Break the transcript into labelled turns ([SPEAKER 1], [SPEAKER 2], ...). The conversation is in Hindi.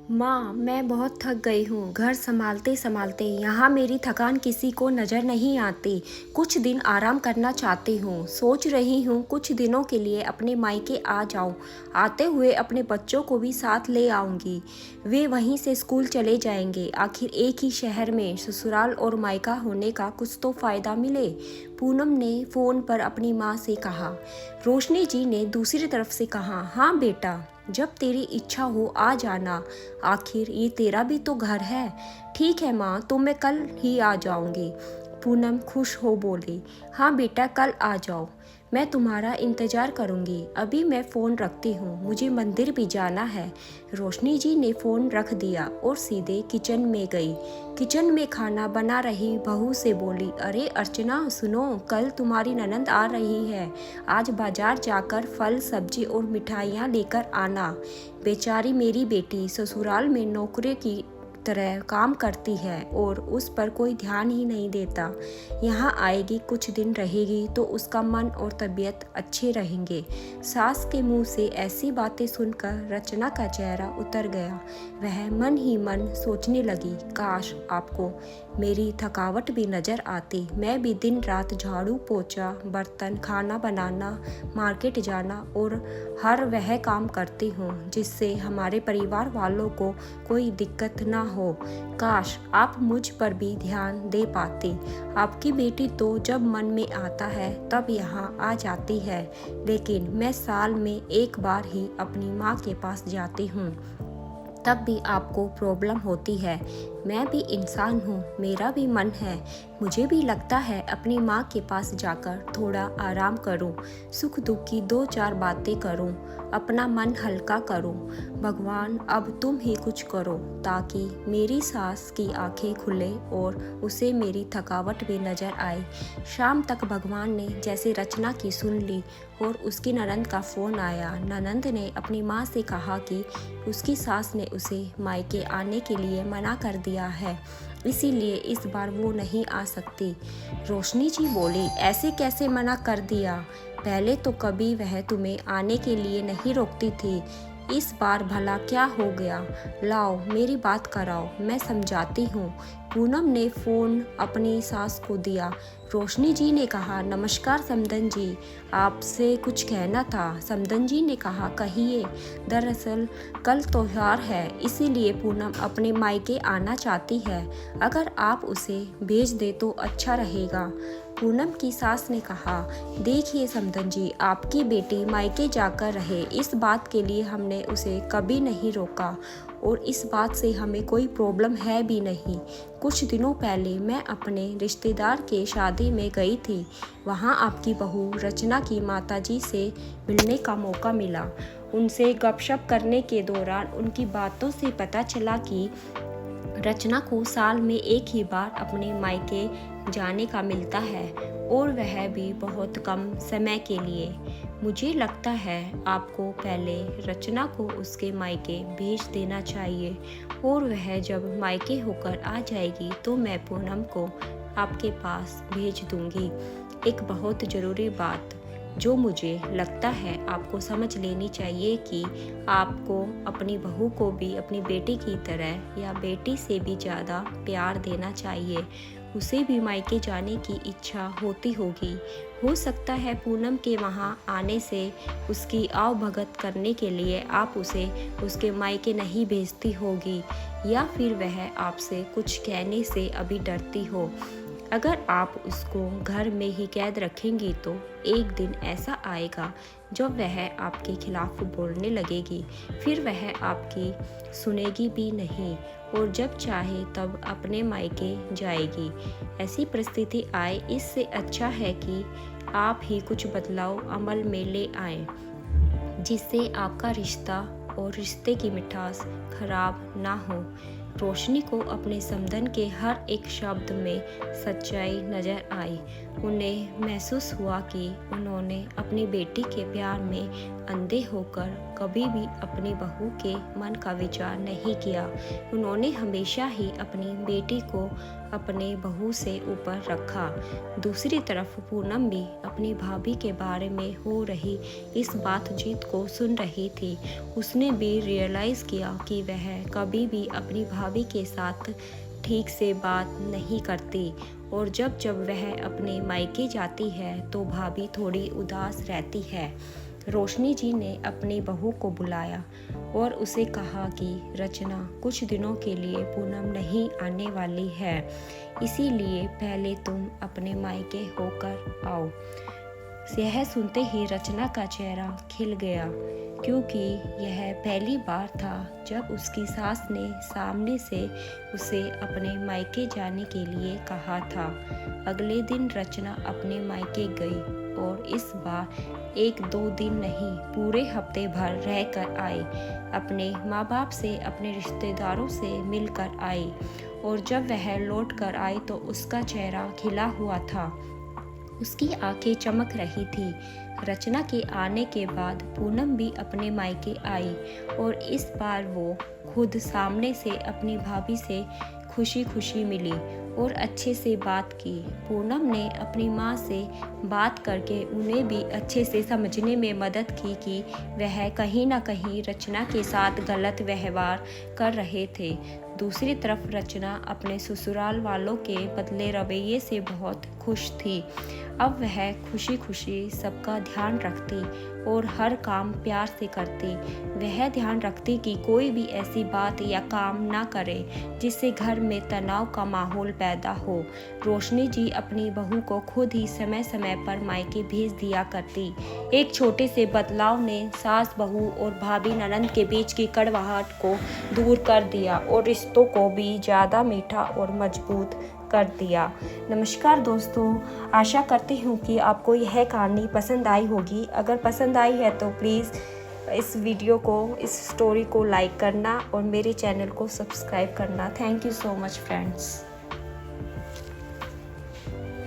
[SPEAKER 1] माँ, मैं बहुत थक गई हूँ। घर संभालते संभालते यहाँ मेरी थकान किसी को नज़र नहीं आती। कुछ दिन आराम करना चाहती हूँ। सोच रही हूँ कुछ दिनों के लिए अपने मायके आ जाऊँ। आते हुए अपने बच्चों को भी साथ ले आऊँगी। वे वहीं से स्कूल चले जाएंगे। आखिर एक ही शहर में ससुराल और मायका होने का कुछ तो फ़ायदा मिले। पूनम ने फ़ोन पर अपनी माँ से कहा। रोशनी जी ने दूसरी तरफ से कहा, हाँ बेटा, जब तेरी इच्छा हो आ जाना। आखिर ये तेरा भी तो घर है। ठीक है माँ, तो मैं कल ही आ जाऊंगी। पूनम खुश हो बोली, हाँ बेटा, कल आ जाओ। मैं तुम्हारा इंतज़ार करूंगी। अभी मैं फ़ोन रखती हूँ, मुझे मंदिर भी जाना है। रोशनी जी ने फ़ोन रख दिया और सीधे किचन में गई। किचन में खाना बना रही बहू से बोली, अरे अर्चना सुनो, कल तुम्हारी ननंद आ रही है। आज बाजार जाकर फल सब्जी और मिठाइयाँ लेकर आना। बेचारी मेरी बेटी ससुराल में नौकरी की तरह काम करती है और उस पर कोई ध्यान ही नहीं देता। यहाँ आएगी, कुछ दिन रहेगी तो उसका मन और तबीयत अच्छे रहेंगे। सास के मुंह से ऐसी बातें सुनकर रचना का चेहरा उतर गया। वह मन ही मन सोचने लगी, काश आपको मेरी थकावट भी नज़र आती। मैं भी दिन रात झाड़ू पोछा, बर्तन, खाना बनाना, मार्केट जाना और हर वह काम करती हूँ जिससे हमारे परिवार वालों को कोई दिक्कत ना हो। काश आप मुझ पर भी ध्यान दे पाती। आपकी बेटी तो जब मन में आता है तब यहाँ आ जाती है, लेकिन मैं साल में एक बार ही अपनी माँ के पास जाती हूँ, तब भी आपको प्रॉब्लम होती है। मैं भी इंसान हूँ, मेरा भी मन है। मुझे भी लगता है अपनी माँ के पास जाकर थोड़ा आराम करूँ, सुख दुख की दो चार बातें करूँ, अपना मन हल्का करूँ। भगवान अब तुम ही कुछ करो ताकि मेरी सास की आंखें खुले और उसे मेरी थकावट भी नज़र आए। शाम तक भगवान ने जैसे रचना की सुन ली और उसकी ननंद का फ़ोन आया। ननंद ने अपनी माँ से कहा कि उसकी सास ने उसे मायके आने के लिए मना कर दिया है, इसीलिए इस बार वो नहीं आ सकती। रोशनी जी बोली, ऐसे कैसे मना कर दिया? पहले तो कभी वह तुम्हें आने के लिए नहीं रोकती थी, इस बार भला क्या हो गया? लाओ मेरी बात कराओ, मैं समझाती हूँ। पूनम ने फ़ोन अपनी सास को दिया। रोशनी जी ने कहा, नमस्कार समदन जी, आपसे कुछ कहना था। समदन जी ने कहा, कहिए। दरअसल कल त्योहार है, इसीलिए पूनम अपने मायके आना चाहती है। अगर आप उसे भेज दे तो अच्छा रहेगा। पूनम की सास ने कहा, देखिए समदन जी, आपकी बेटी मायके जाकर रहे, इस बात के लिए हमने उसे कभी नहीं रोका और इस बात से हमें कोई प्रॉब्लम है भी नहीं। कुछ दिनों पहले मैं अपने रिश्तेदार के शादी में गई थी। वहाँ आपकी बहू रचना की माताजी से मिलने का मौका मिला। उनसे गपशप करने के दौरान उनकी बातों से पता चला कि रचना को साल में एक ही बार अपने मायके जाने का मिलता है और वह भी बहुत कम समय के लिए। मुझे लगता है आपको पहले रचना को उसके मायके भेज देना चाहिए और वह जब मायके होकर आ जाएगी तो मैं पूनम को आपके पास भेज दूंगी। एक बहुत ज़रूरी बात जो मुझे लगता है आपको समझ लेनी चाहिए कि आपको अपनी बहू को भी अपनी बेटी की तरह या बेटी से भी ज़्यादा प्यार देना चाहिए। उसे भी मायके जाने की इच्छा होती होगी। हो सकता है पूनम के वहाँ आने से उसकी आवभगत करने के लिए आप उसे उसके मायके नहीं भेजती होगी, या फिर वह आपसे कुछ कहने से अभी डरती हो। अगर आप उसको घर में ही कैद रखेंगी तो एक दिन ऐसा आएगा जब वह आपके खिलाफ बोलने लगेगी, फिर वह आपकी सुनेगी भी नहीं और जब चाहे तब अपने मायके जाएगी। ऐसी परिस्थिति आए, इससे अच्छा है कि आप ही कुछ बदलाव अमल में ले आएं, जिससे आपका रिश्ता और रिश्ते की मिठास खराब ना हो। रोशनी को अपने समधन के हर एक शब्द में सच्चाई नजर आई। उन्हें महसूस हुआ कि उन्होंने अपनी बेटी के प्यार में अंधे होकर कभी भी अपनी बहू के मन का विचार नहीं किया। उन्होंने हमेशा ही अपनी बेटी को अपने बहू से ऊपर रखा। दूसरी तरफ पूनम भी अपनी भाभी के बारे में हो रही इस बातचीत को सुन रही थी। उसने भी रियलाइज़ किया कि वह कभी भी अपनी भाभी के साथ ठीक से बात नहीं करती और जब जब वह अपने मायके जाती है तो भाभी थोड़ी उदास रहती है। रोशनी जी ने अपनी बहू को बुलाया और उसे कहा कि रचना कुछ दिनों के लिए पूनम नहीं आने वाली है, इसीलिए पहले तुम अपने मायके होकर आओ। यह सुनते ही रचना का चेहरा खिल गया, क्योंकि यह पहली बार था जब उसकी सास ने सामने से उसे अपने मायके जाने के लिए कहा था। अगले दिन रचना अपने मायके गई और इस बार 1-2 दिन नहीं, पूरे हफ्ते भर रहकर आई। अपने माँ बाप से, अपने रिश्तेदारों से मिलकर आई और जब वह लौट कर आई तो उसका चेहरा खिला हुआ था, उसकी आंखें चमक रही थी। रचना के आने के बाद पूनम भी अपने मायके आई और इस बार वो खुद सामने से अपनी भाभी से खुशी खुशी मिली और अच्छे से बात की। पूनम ने अपनी माँ से बात करके उन्हें भी अच्छे से समझने में मदद की कि वह कहीं ना कहीं रचना के साथ गलत व्यवहार कर रहे थे। दूसरी तरफ रचना अपने ससुराल वालों के बदले रवैये से बहुत खुश थी। अब वह खुशी खुशी सबका ध्यान रखती और हर काम प्यार से करती। वह ध्यान रखती कि कोई भी ऐसी बात या काम ना करे जिससे घर में तनाव का माहौल पैदा हो। रोशनी जी अपनी बहू को खुद ही समय समय पर मायके भेज दिया करती। एक छोटे से बदलाव ने सास बहू और भाभी ननंद के बीच की कड़वाहट को दूर कर दिया और रिश्तों को भी ज़्यादा मीठा और मजबूत कर दिया। नमस्कार दोस्तों, आशा करती हूँ कि आपको यह कहानी पसंद आई होगी। अगर पसंद आई है तो प्लीज़ इस वीडियो को, इस स्टोरी को लाइक करना और मेरे चैनल को सब्सक्राइब करना। Thank you so much friends.